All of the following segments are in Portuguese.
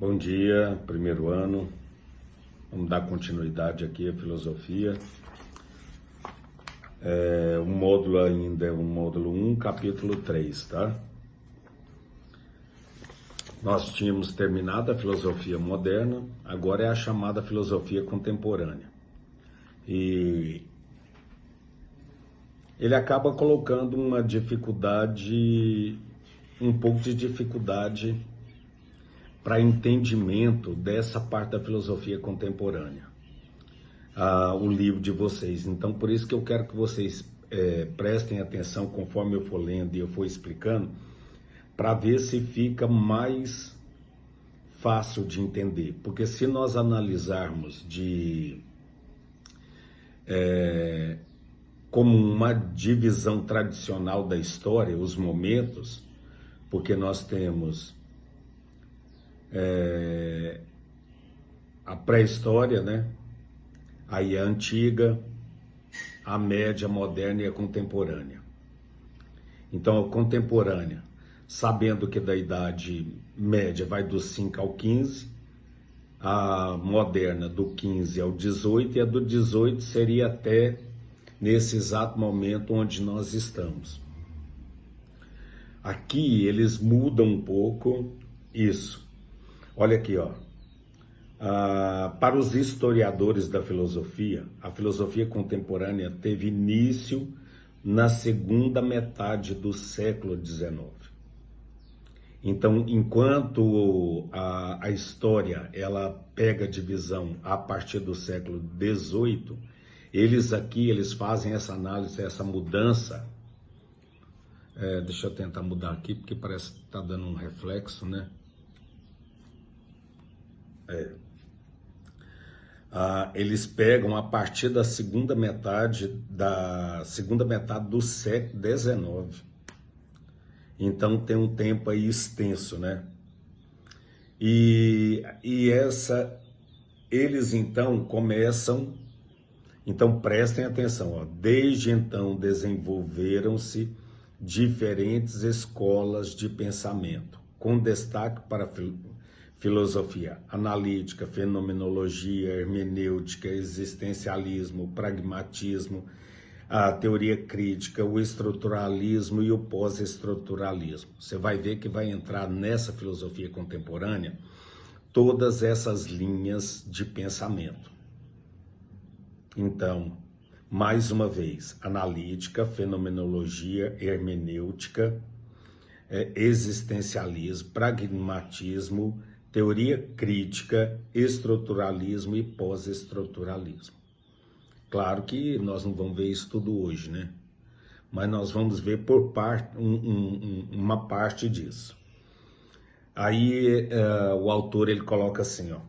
Bom dia, primeiro ano. Vamos dar continuidade aqui à filosofia. O módulo ainda é o módulo 1, capítulo 3, tá? Nós tínhamos terminado a filosofia moderna, agora é a chamada filosofia contemporânea. E ele acaba colocando uma dificuldade, um pouco de dificuldade para entendimento dessa parte da filosofia contemporânea, o livro de vocês. Então, por isso que eu quero que vocês prestem atenção conforme eu for lendo e eu for explicando, para ver se fica mais fácil de entender. Porque se nós analisarmos como uma divisão tradicional da história, os momentos, porque nós temos a pré-história, né? Aí a antiga, a média, a moderna e a contemporânea. Então, a contemporânea, sabendo que da idade média vai do 5 ao 15, a moderna do 15 ao 18, e a do 18 seria até nesse exato momento onde nós estamos. Aqui eles mudam um pouco isso. Olha aqui, ó. Para os historiadores da filosofia, a filosofia contemporânea teve início na segunda metade do século XIX. Então, enquanto a história ela pega divisão a partir do século XVIII, eles fazem essa análise, essa mudança. Deixa eu tentar mudar aqui, porque parece que está dando um reflexo, né? Eles pegam a partir da segunda metade do século XIX. Então tem um tempo aí extenso, né? Eles então começam, então prestem atenção, ó, desde então desenvolveram-se diferentes escolas de pensamento, com destaque para filosofia analítica, fenomenologia, hermenêutica, existencialismo, pragmatismo, a teoria crítica, o estruturalismo e o pós-estruturalismo. Você vai ver que vai entrar nessa filosofia contemporânea todas essas linhas de pensamento. Então, mais uma vez, analítica, fenomenologia, hermenêutica, existencialismo, pragmatismo, teoria crítica, estruturalismo e pós-estruturalismo. Claro que nós não vamos ver isso tudo hoje, né? Mas nós vamos ver por parte, uma parte disso. Aí o autor ele coloca assim, ó,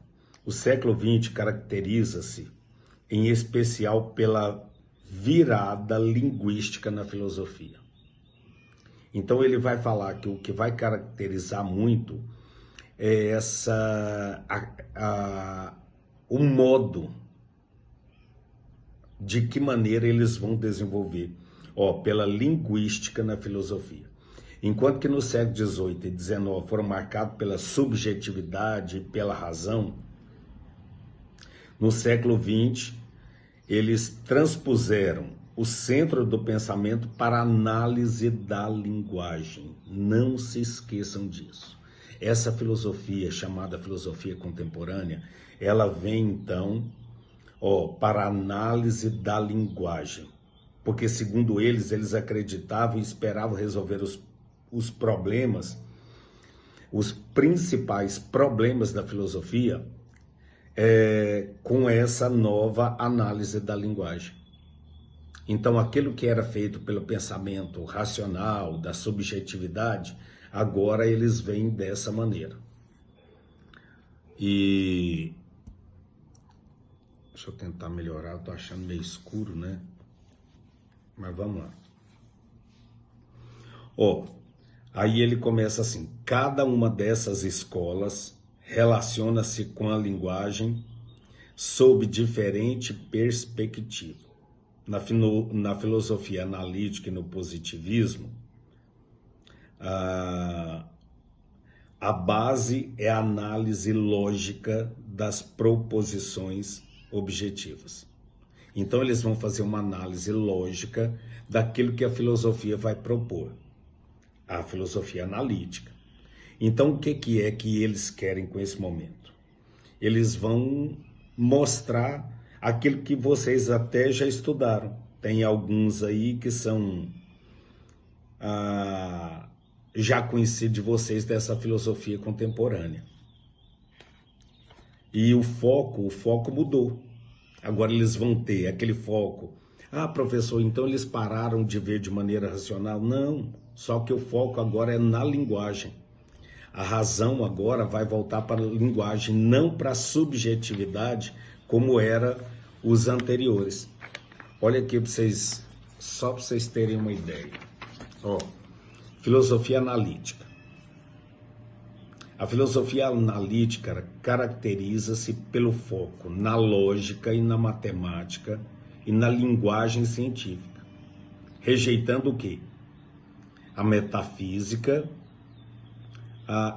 o século XX caracteriza-se em especial pela virada linguística na filosofia. Então ele vai falar que o que vai caracterizar muito é o modo de que maneira eles vão desenvolver, pela linguística na filosofia. Enquanto que no século XVIII e XIX foram marcados pela subjetividade e pela razão, no século XX eles transpuseram o centro do pensamento para a análise da linguagem. Não se esqueçam disso. Essa filosofia, chamada filosofia contemporânea, ela vem então para a análise da linguagem. Porque, segundo eles acreditavam e esperavam resolver os problemas, os principais problemas da filosofia, com essa nova análise da linguagem. Então, aquilo que era feito pelo pensamento racional, da subjetividade, agora eles veem dessa maneira. E deixa eu tentar melhorar, eu tô achando meio escuro, né? Mas vamos lá. Aí ele começa assim, cada uma dessas escolas relaciona-se com a linguagem sob diferente perspectiva. Na filosofia analítica e no positivismo, A base é a análise lógica das proposições objetivas. Então eles vão fazer uma análise lógica daquilo que a filosofia vai propor, a filosofia analítica. Então o que é que eles querem com esse momento? Eles vão mostrar aquilo que vocês até já estudaram. Tem alguns aí que são já conhecidos de vocês dessa filosofia contemporânea. E o foco mudou. Agora eles vão ter aquele foco. Ah, professor, então eles pararam de ver de maneira racional? Não, só que o foco agora é na linguagem. A razão agora vai voltar para a linguagem, não para a subjetividade, como era os anteriores. Olha aqui para vocês, só para vocês terem uma ideia. Ó, filosofia analítica. A filosofia analítica caracteriza-se pelo foco na lógica e na matemática e na linguagem científica, rejeitando o quê? A metafísica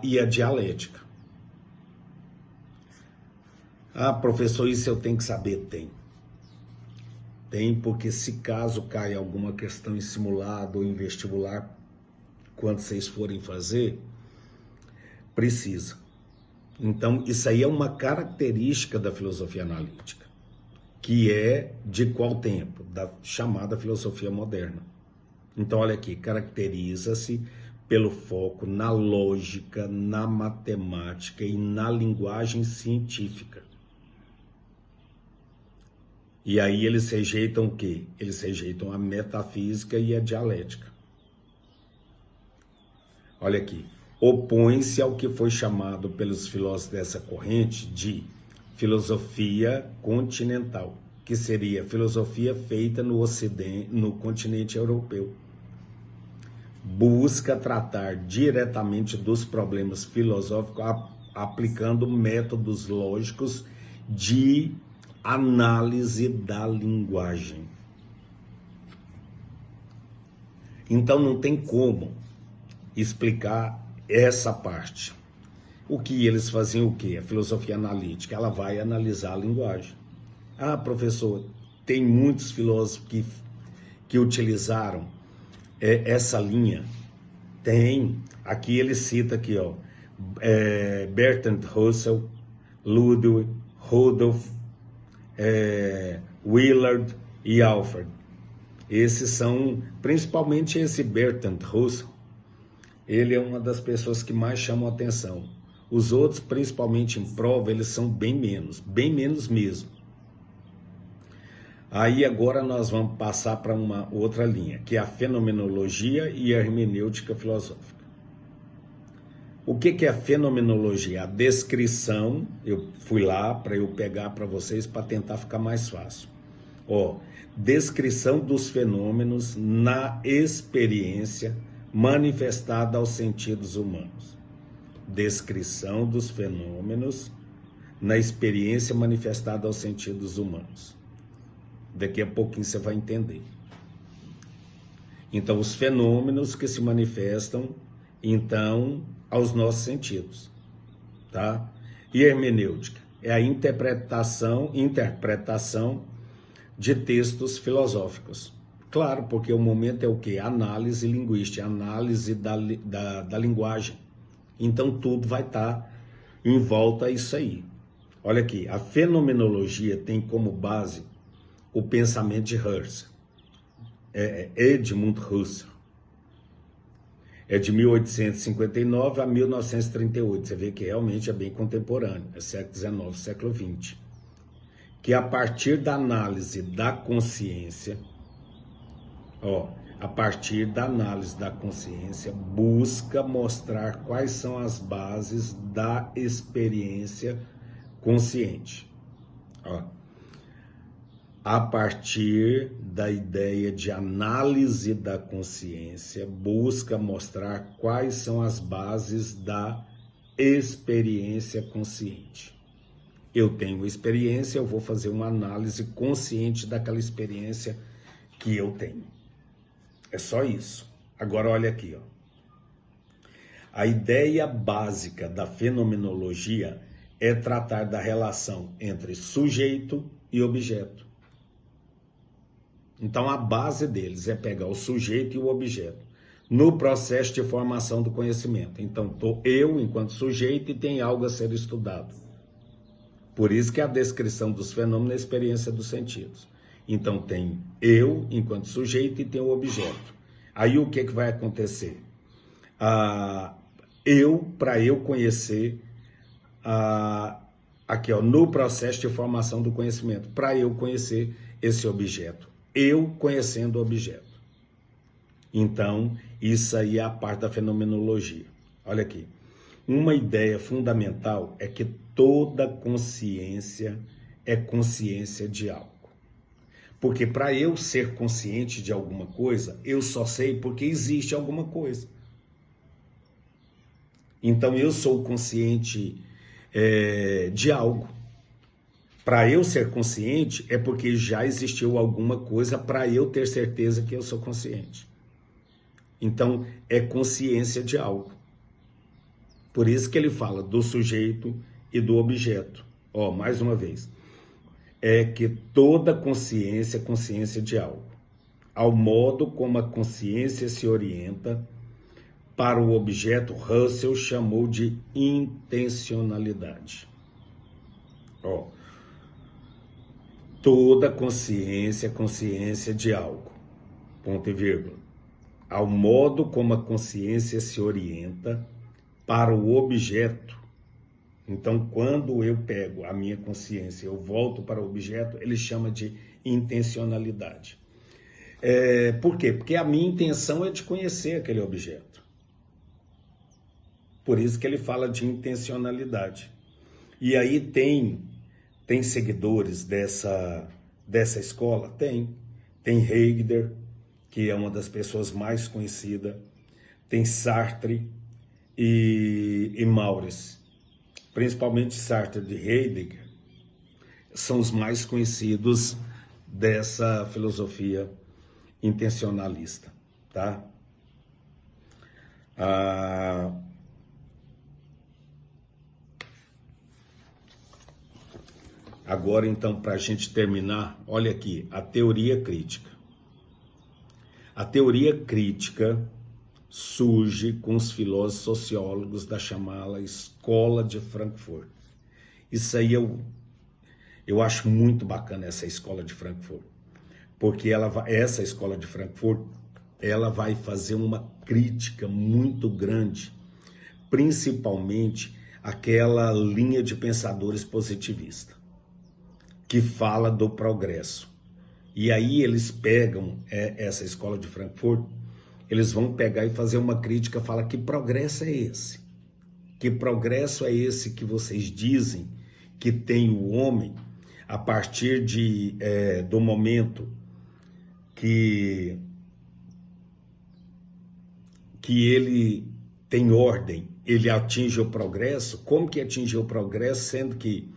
e a dialética. Ah, professor, isso eu tenho que saber? Tem, porque se caso caia alguma questão em simulado ou em vestibular, quando vocês forem fazer, precisa. Então, isso aí é uma característica da filosofia analítica, que é de qual tempo? Da chamada filosofia moderna. Então, olha aqui, caracteriza-se pelo foco na lógica, na matemática e na linguagem científica. E aí eles rejeitam o quê? Eles rejeitam a metafísica e a dialética. Olha aqui, opõe-se ao que foi chamado pelos filósofos dessa corrente de filosofia continental, que seria filosofia feita no Ocidente, no continente europeu. Busca tratar diretamente dos problemas filosóficos aplicando métodos lógicos de análise da linguagem. Então não tem como explicar essa parte. O que eles faziam o quê? A filosofia analítica, ela vai analisar a linguagem. Ah, professor, tem muitos filósofos que utilizaram essa linha. Tem, aqui ele cita aqui, ó, Bertrand Russell, Ludwig, Rudolf, Willard e Alfred. Esses são, principalmente esse Bertrand Russell, ele é uma das pessoas que mais chamam a atenção. Os outros, principalmente em prova, eles são bem menos mesmo. Aí agora nós vamos passar para uma outra linha, que é a fenomenologia e a hermenêutica filosófica. O que é a fenomenologia? A descrição, eu fui lá para eu pegar para vocês para tentar ficar mais fácil. Ó, descrição dos fenômenos na experiência manifestada aos sentidos humanos. Descrição dos fenômenos na experiência manifestada aos sentidos humanos. Daqui a pouquinho você vai entender. Então, os fenômenos que se manifestam, então, aos nossos sentidos, tá? E hermenêutica é a interpretação de textos filosóficos. Claro, porque o momento é o quê? Análise linguística, análise da linguagem. Então, tudo vai estar em volta a isso aí. Olha aqui, a fenomenologia tem como base o pensamento de Husserl, Edmund Husserl. É de 1859 a 1938, você vê que realmente é bem contemporâneo, é século XIX, século XX. Que a partir da análise da consciência, busca mostrar quais são as bases da experiência consciente. A partir da ideia de análise da consciência, busca mostrar quais são as bases da experiência consciente. Eu tenho uma experiência, eu vou fazer uma análise consciente daquela experiência que eu tenho. É só isso. Agora olha aqui, ó. A ideia básica da fenomenologia é tratar da relação entre sujeito e objeto. Então, a base deles é pegar o sujeito e o objeto no processo de formação do conhecimento. Então, estou eu enquanto sujeito e tem algo a ser estudado. Por isso que a descrição dos fenômenos é a experiência dos sentidos. Então, tem eu enquanto sujeito e tem o objeto. Aí, o que vai acontecer? Para eu conhecer, aqui ó, no processo de formação do conhecimento, para eu conhecer esse objeto, eu conhecendo o objeto. Então, isso aí é a parte da fenomenologia. Olha aqui, uma ideia fundamental é que toda consciência é consciência de algo. Porque para eu ser consciente de alguma coisa, eu só sei porque existe alguma coisa. Então eu sou consciente de algo. Para eu ser consciente é porque já existiu alguma coisa para eu ter certeza que eu sou consciente. Então é consciência de algo. Por isso que ele fala do sujeito e do objeto. Ó, mais uma vez. É que toda consciência é consciência de algo. Ao modo como a consciência se orienta para o objeto, Russell chamou de intencionalidade. Ó, toda consciência é consciência de algo. Ponto e vírgula. Ao modo como a consciência se orienta para o objeto. Então, quando eu pego a minha consciência, eu volto para o objeto, ele chama de intencionalidade. Por quê? Porque a minha intenção é de conhecer aquele objeto. Por isso que ele fala de intencionalidade. E aí tem seguidores dessa escola? Tem. Tem Heidegger, que é uma das pessoas mais conhecidas. Tem Sartre e Maurice. Principalmente Sartre e Heidegger, são os mais conhecidos dessa filosofia intencionalista, tá? Agora, então, para a gente terminar, olha aqui, a teoria crítica. A teoria crítica surge com os filósofos sociólogos da chamada Escola de Frankfurt. Isso aí eu acho muito bacana, essa Escola de Frankfurt, porque essa Escola de Frankfurt, ela vai fazer uma crítica muito grande, principalmente aquela linha de pensadores positivistas, que fala do progresso. E aí eles pegam essa Escola de Frankfurt, eles vão pegar e fazer uma crítica, fala que progresso é esse? Que progresso é esse que vocês dizem que tem o homem a partir do momento que ele tem ordem, ele atinge o progresso? Como que atingiu o progresso, sendo que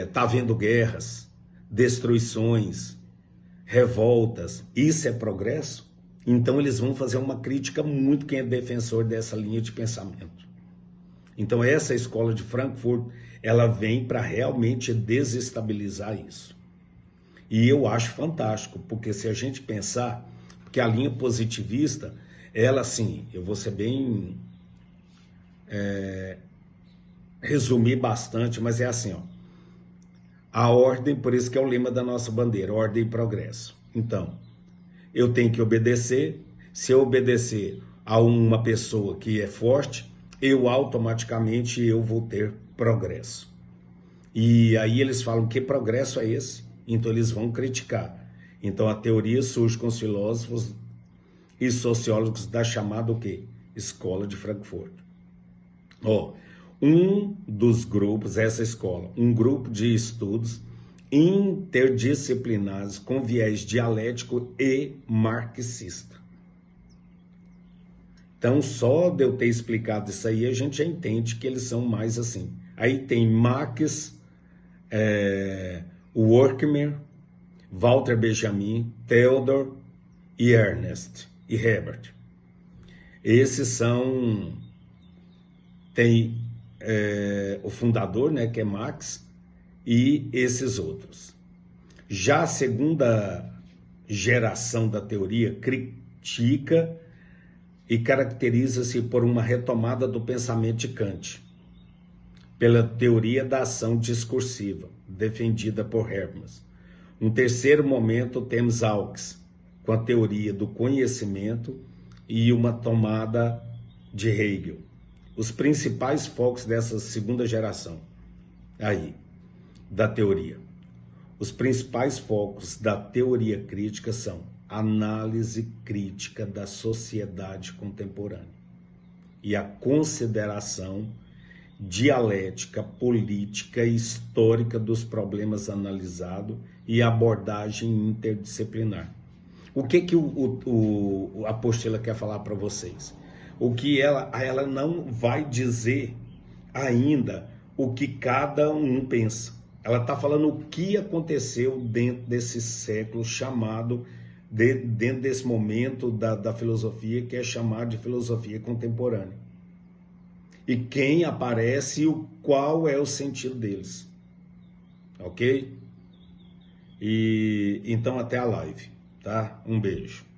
está havendo guerras, destruições, revoltas? Isso é progresso? Então eles vão fazer uma crítica muito, quem é defensor dessa linha de pensamento. Então essa Escola de Frankfurt, ela vem para realmente desestabilizar isso. E eu acho fantástico, porque se a gente pensar, porque a linha positivista, ela assim, eu vou ser bem, resumir bastante, mas é assim, ó. A ordem, por isso que é o lema da nossa bandeira, ordem e progresso. Então, eu tenho que obedecer. Se eu obedecer a uma pessoa que é forte, automaticamente eu vou ter progresso. E aí eles falam, que progresso é esse? Então eles vão criticar. Então a teoria surge com os filósofos e sociólogos da chamada o quê? Escola de Frankfurt. Um dos grupos, essa escola, um grupo de estudos interdisciplinares com viés dialético e marxista. Então, só de eu ter explicado isso aí, a gente já entende que eles são mais assim. Aí tem Marx, Horkheimer, Walter Benjamin, Theodor e Ernest e Herbert. Esses são, tem o fundador, né, que é Marx, e esses outros. Já a segunda geração da teoria critica e caracteriza-se por uma retomada do pensamento de Kant, pela teoria da ação discursiva, defendida por Habermas. Um terceiro momento temos Hawkes, com a teoria do conhecimento e uma tomada de Hegel. Os principais focos dessa segunda geração aí, da teoria. Os principais focos da teoria crítica são análise crítica da sociedade contemporânea e a consideração dialética, política e histórica dos problemas analisados e abordagem interdisciplinar. O que a apostila quer falar para vocês? O que ela não vai dizer ainda o que cada um pensa. Ela está falando o que aconteceu dentro desse século chamado, dentro desse momento da filosofia, que é chamado de filosofia contemporânea. E quem aparece e qual é o sentido deles. Ok? E então até a live, tá? Um beijo.